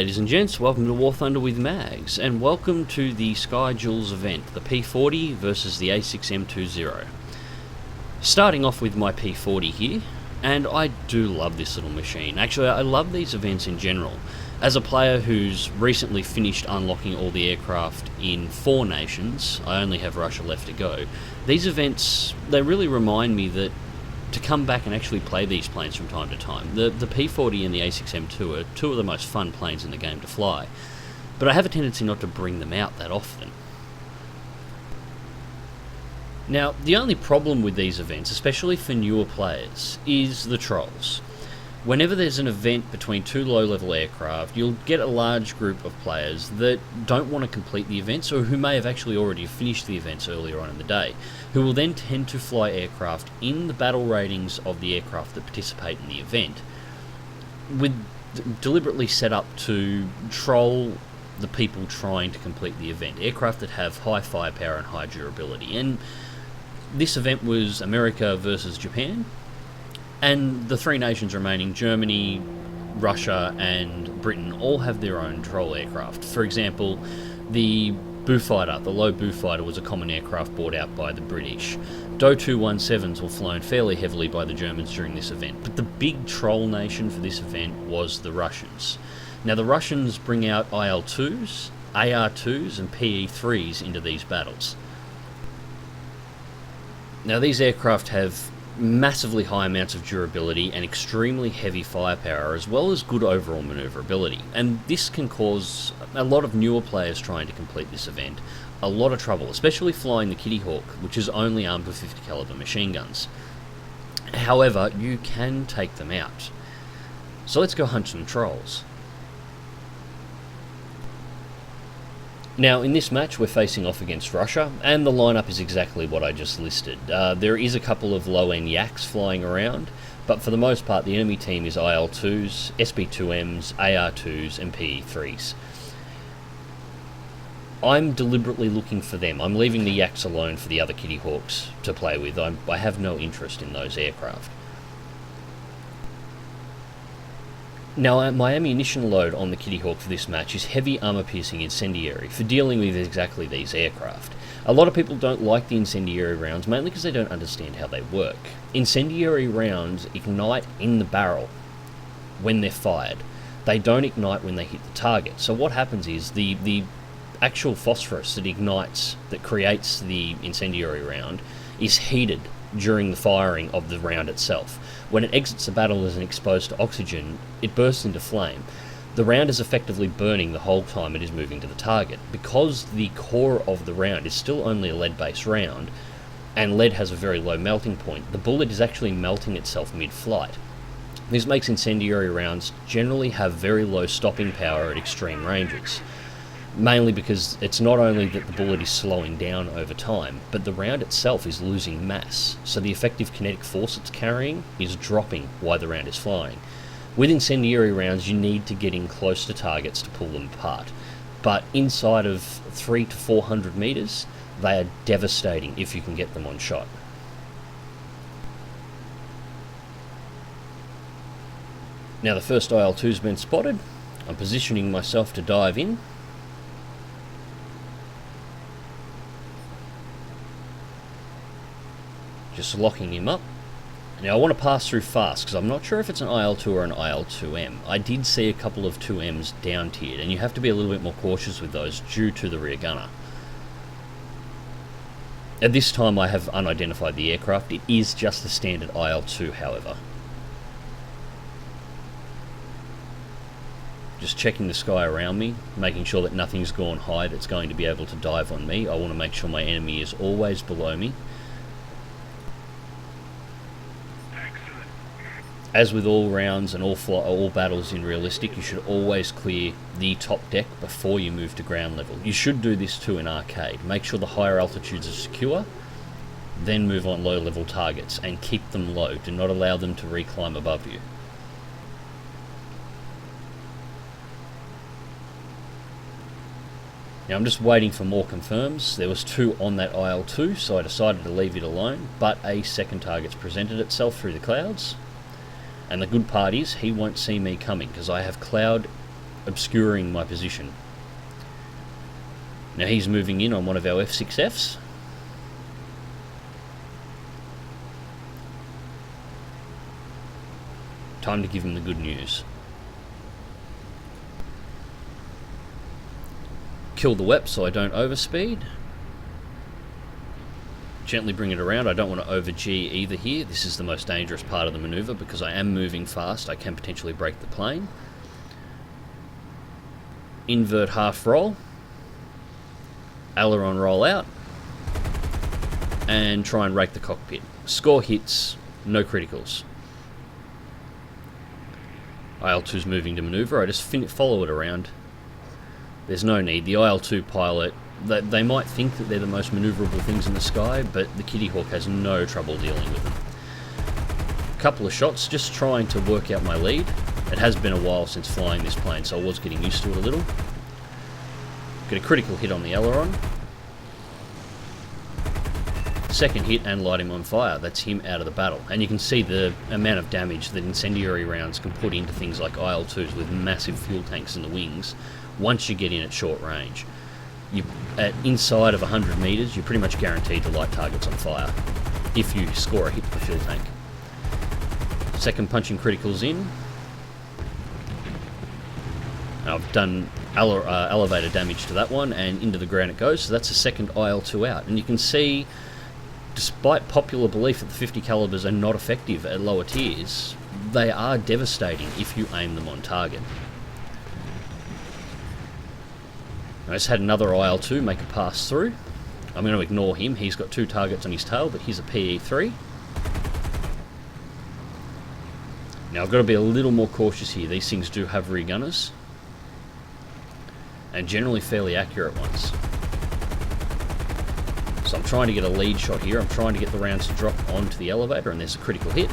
ladies and gents, welcome to War Thunder with Mags, and welcome to the Sky Duels event, the P40 versus the A6M2 Zero. Starting off with my P40 here, and I do love this little machine. Actually, I love these events in general. As a player who's recently finished unlocking all the aircraft in 4 nations, I only have Russia left to go, these events, they really remind me that to come back and actually play these planes from time to time. The P40 and the A6M2 are two of the most fun planes in the game to fly, but I have a tendency not to bring them out that often. Now, the only problem with these events, especially for newer players, is the trolls. Whenever there's an event between 2 low-level aircraft, you'll get a large group of players that don't want to complete the events, or who may have actually already finished the events earlier on in the day, who will then tend to fly aircraft in the battle ratings of the aircraft that participate in the event, deliberately set up to troll the people trying to complete the event, aircraft that have high firepower and high durability. And this event was America versus Japan, and the 3 nations remaining, Germany, Russia and Britain, all have their own troll aircraft. For example, the Bullfighter, the low Bullfighter, was a common aircraft bought out by the British. Do 217s were flown fairly heavily by the Germans during this event, but the big troll nation for this event was the Russians. Now, the Russians bring out IL-2s, AR-2s and PE-3s into these battles. Now, these aircraft have massively high amounts of durability and extremely heavy firepower, as well as good overall manoeuvrability, and this can cause a lot of newer players trying to complete this event a lot of trouble, especially flying the Kittyhawk, which is only armed with 50 caliber machine guns. However, you can take them out. So let's go hunt some trolls. Now, in this match, we're facing off against Russia, and the lineup is exactly what I just listed. There is a couple of low-end yaks flying around, but for the most part, the enemy team is IL-2s, SB-2Ms, AR-2s, and PE-3s. I'm deliberately looking for them. I'm leaving the yaks alone for the other Kittyhawks to play with. I have no interest in those aircraft. Now, my ammunition load on the Kittyhawk for this match is heavy armour-piercing incendiary for dealing with exactly these aircraft. A lot of people don't like the incendiary rounds, mainly because they don't understand how they work. Incendiary rounds ignite in the barrel when they're fired. They don't ignite when they hit the target. So what happens is the actual phosphorus that ignites, that creates the incendiary round, is heated during the firing of the round itself. When it exits the battle as exposed to oxygen, it bursts into flame. The round is effectively burning the whole time it is moving to the target. Because the core of the round is still only a lead-based round, and lead has a very low melting point, the bullet is actually melting itself mid-flight. This makes incendiary rounds generally have very low stopping power at extreme ranges. Mainly because it's not only that the bullet is slowing down over time, but the round itself is losing mass, so the effective kinetic force it's carrying is dropping while the round is flying. With incendiary rounds, you need to get in close to targets to pull them apart, but inside of 300 to 400 metres, they are devastating if you can get them on shot. Now, the first IL-2's been spotted. I'm positioning myself to dive in. Just locking him up. Now, I want to pass through fast because I'm not sure if it's an IL-2 or an IL-2M. I did see a couple of 2Ms down tiered, and you have to be a little bit more cautious with those due to the rear gunner. At this time, I have unidentified the aircraft. It is just the standard IL-2, however. Just checking the sky around me, making sure that nothing's gone high that's going to be able to dive on me. I want to make sure my enemy is always below me. As with all rounds and all battles in Realistic, you should always clear the top deck before you move to ground level. You should do this too in Arcade. Make sure the higher altitudes are secure, then move on low level targets and keep them low. Do not allow them to reclimb above you. Now, I'm just waiting for more confirms. There was 2 on that IL-2, so I decided to leave it alone, but a second target's presented itself through the clouds. And the good part is, he won't see me coming, because I have cloud obscuring my position. Now he's moving in on one of our F6Fs. Time to give him the good news. Kill the WEP so I don't overspeed. Gently bring it around. I don't want to over G either here. This is the most dangerous part of the maneuver because I am moving fast. I can potentially break the plane. Invert half roll. Aileron roll out. And try and rake the cockpit. Score hits, no criticals. IL-2's moving to maneuver. I just follow it around. There's no need. The IL-2 pilot, they might think that they're the most manoeuvrable things in the sky, but the Kittyhawk has no trouble dealing with them. A couple of shots, just trying to work out my lead. It has been a while since flying this plane, so I was getting used to it a little. Get a critical hit on the aileron. Second hit and light him on fire. That's him out of the battle. And you can see the amount of damage that incendiary rounds can put into things like IL-2s with massive fuel tanks in the wings once you get in at short range. At inside of 100 metres, you're pretty much guaranteed to light targets on fire if you score a hit to the fuel tank. Second punching criticals in. I've done elevator damage to that one, and into the ground it goes, so that's a second IL-2 out. And you can see, despite popular belief that the 50 calibers are not effective at lower tiers, they are devastating if you aim them on target. I just had another IL-2 make a pass through. I'm going to ignore him. He's got 2 targets on his tail, but he's a PE3. Now I've got to be a little more cautious here. These things do have rear gunners, and generally fairly accurate ones. So I'm trying to get a lead shot here. I'm trying to get the rounds to drop onto the elevator, and there's a critical hit.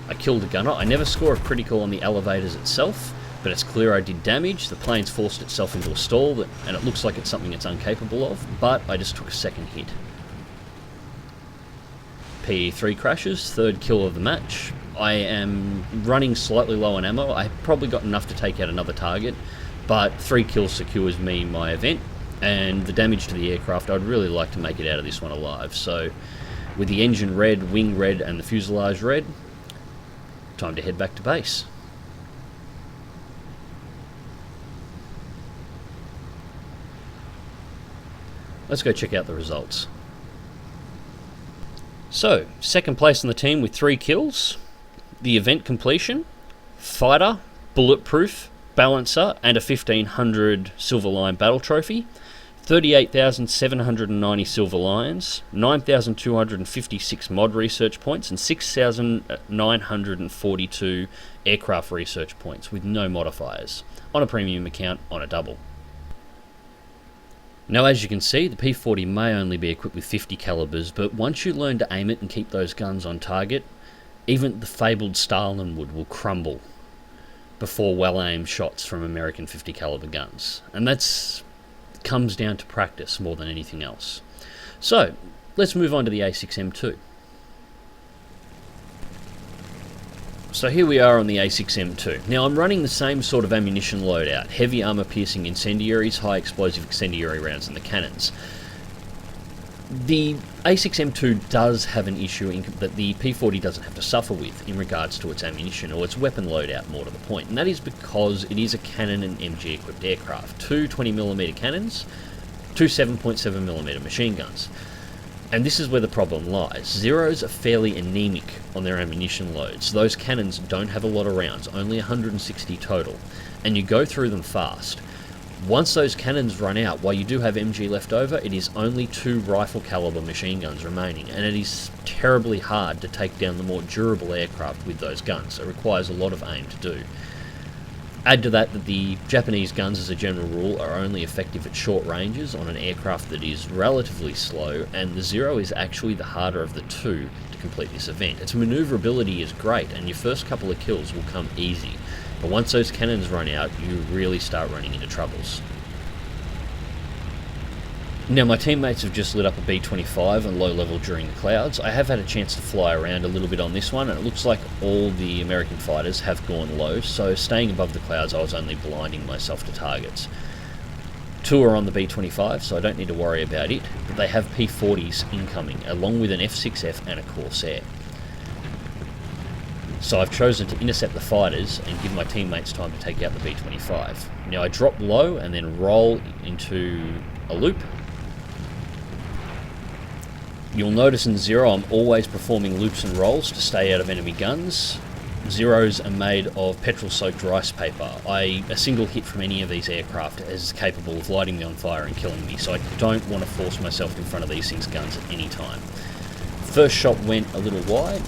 I killed a gunner. I never score a critical on the elevators itself, but it's clear I did damage. The plane's forced itself into a stall, and it looks like it's something it's incapable of, but I just took a second hit. PE3 crashes, third kill of the match. I am running slightly low on ammo. I probably got enough to take out another target, but 3 kills secures me my event, and the damage to the aircraft, I'd really like to make it out of this one alive. So with the engine red, wing red, and the fuselage red, time to head back to base. Let's go check out the results. So, second place in the team with 3 kills. The event completion, fighter, bulletproof, balancer, and a 1500 Silver Lion battle trophy. 38,790 Silver Lions, 9,256 mod research points, and 6,942 aircraft research points with no modifiers, on a premium account on a double. Now, as you can see, the P40 may only be equipped with 50 calibers, but once you learn to aim it and keep those guns on target, even the fabled Stalinwood will crumble before well-aimed shots from American 50 caliber guns. And that's comes down to practice more than anything else. So, let's move on to the A6M2. So here we are on the A6M2. Now I'm running the same sort of ammunition loadout, heavy armour piercing incendiaries, high explosive incendiary rounds and the cannons. The A6M2 does have an issue that the P40 doesn't have to suffer with in regards to its ammunition or its weapon loadout, more to the point, and that is because it is a cannon and MG equipped aircraft. 2 20mm cannons, 2 7.7mm machine guns. And this is where the problem lies. Zeros are fairly anemic on their ammunition loads. Those cannons don't have a lot of rounds, only 160 total, and you go through them fast. Once those cannons run out, while you do have MG left over, it is only 2 rifle caliber machine guns remaining, and it is terribly hard to take down the more durable aircraft with those guns. It requires a lot of aim to do. Add to that the Japanese guns, as a general rule, are only effective at short ranges on an aircraft that is relatively slow, and the Zero is actually the harder of the two to complete this event. Its manoeuvrability is great, and your first couple of kills will come easy, but once those cannons run out, you really start running into troubles. Now my teammates have just lit up a B-25 and low level during the clouds. I have had a chance to fly around a little bit on this one, and it looks like all the American fighters have gone low, so staying above the clouds I was only blinding myself to targets. 2 are on the B-25, so I don't need to worry about it, but they have P-40s incoming, along with an F6F and a Corsair. So I've chosen to intercept the fighters and give my teammates time to take out the B-25. Now I drop low and then roll into a loop. You'll notice in Zero I'm always performing loops and rolls to stay out of enemy guns. Zeros are made of petrol-soaked rice paper. A single hit from any of these aircraft is capable of lighting me on fire and killing me, so I don't want to force myself in front of these things' guns at any time. First shot went a little wide.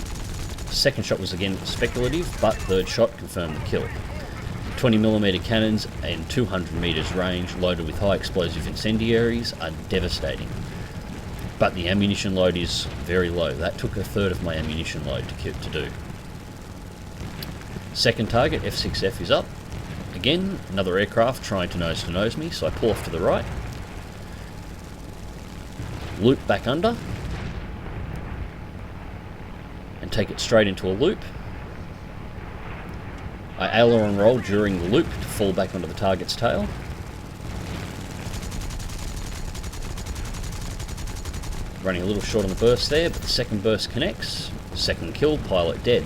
Second shot was again speculative, but third shot confirmed the kill. 20mm cannons and 200 meters range loaded with high explosive incendiaries are devastating. But the ammunition load is very low. That took a third of my ammunition load to do. Second target, F6F, is up. Again, another aircraft trying to nose me, so I pull off to the right. Loop back under. And take it straight into a loop. I aileron roll during the loop to fall back onto the target's tail. Running a little short on the burst there, but the second burst connects. Second kill, pilot dead.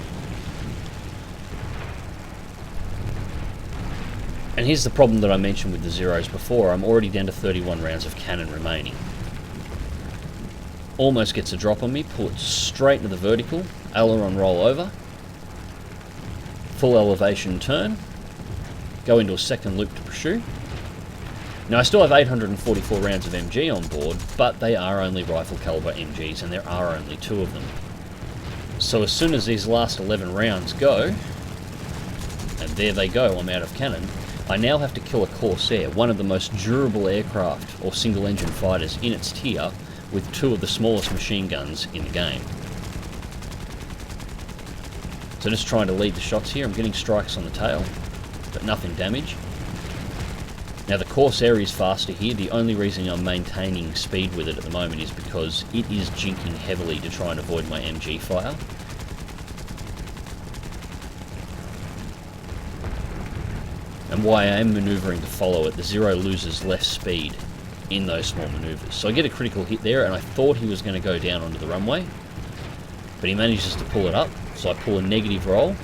And here's the problem that I mentioned with the Zeros before. I'm already down to 31 rounds of cannon remaining. Almost gets a drop on me, pull it straight into the vertical, aileron roll over, full elevation turn, go into a second loop to pursue. Now I still have 844 rounds of MG on board, but they are only rifle caliber MGs and there are only 2 of them. So as soon as these last 11 rounds go, and there they go, I'm out of cannon, I now have to kill a Corsair, one of the most durable aircraft or single engine fighters in its tier, with 2 of the smallest machine guns in the game. So just trying to lead the shots here. I'm getting strikes on the tail, but nothing damage. Now the Corsair is faster here. The only reason I'm maintaining speed with it at the moment is because it is jinking heavily to try and avoid my MG fire. And while I am manoeuvring to follow it, the Zero loses less speed in those small manoeuvres. So I get a critical hit there, and I thought he was going to go down onto the runway, but he manages to pull it up, so I pull a negative roll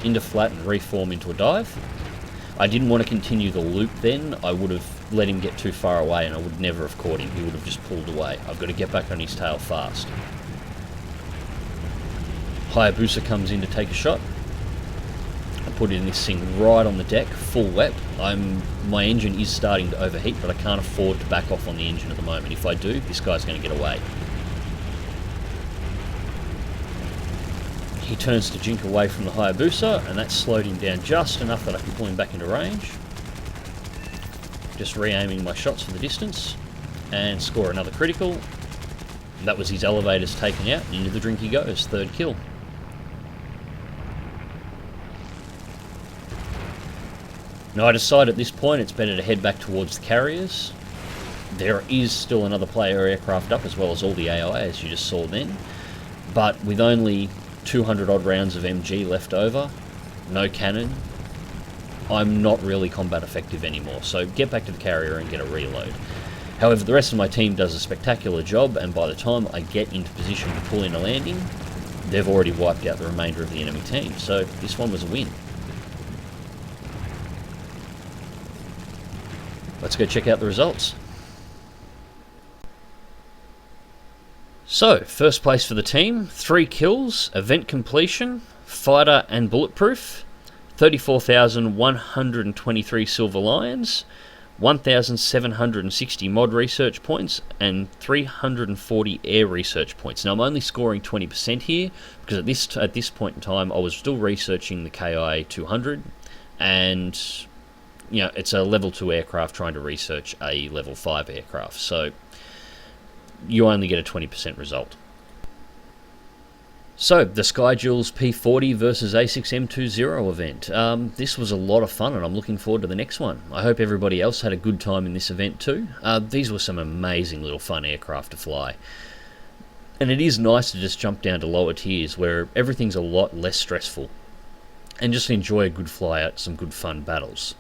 into flat and reform into a dive. I didn't want to continue the loop then. I would have let him get too far away and I would never have caught him. He would have just pulled away. I've got to get back on his tail fast. Hayabusa comes in to take a shot. I put in this thing right on the deck, full wet. My engine is starting to overheat, but I can't afford to back off on the engine at the moment. If I do, this guy's going to get away. He turns to jink away from the Hayabusa, and that slowed him down just enough that I can pull him back into range. Just re-aiming my shots for the distance, and score another critical. That was his elevators taken out, and into the drink he goes, third kill. Now I decide at this point it's better to head back towards the carriers. There is still another player aircraft up, as well as all the AI, as you just saw then. But with only 200 odd rounds of MG left over, no cannon, I'm not really combat effective anymore, so get back to the carrier and get a reload. However, the rest of my team does a spectacular job, and by the time I get into position to pull in a landing, they've already wiped out the remainder of the enemy team, so this one was a win. Let's go check out the results. So, first place for the team, 3 kills, event completion, fighter and bulletproof, 34,123 Silver Lions, 1,760 mod research points, and 340 air research points. Now I'm only scoring 20% here, because at this point in time I was still researching the KI 200, and you know, it's a level 2 aircraft trying to research a level 5 aircraft, so you only get a 20% result. So, the Sky Duels P40 versus A6M2 Zero event. This was a lot of fun and I'm looking forward to the next one. I hope everybody else had a good time in this event too. These were some amazing little fun aircraft to fly. And it is nice to just jump down to lower tiers where everything's a lot less stressful. And just enjoy a good fly out, some good fun battles.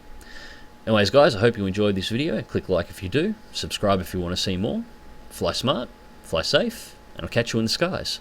Anyways guys, I hope you enjoyed this video. Click like if you do, subscribe if you want to see more. Fly smart, fly safe, and I'll catch you in the skies.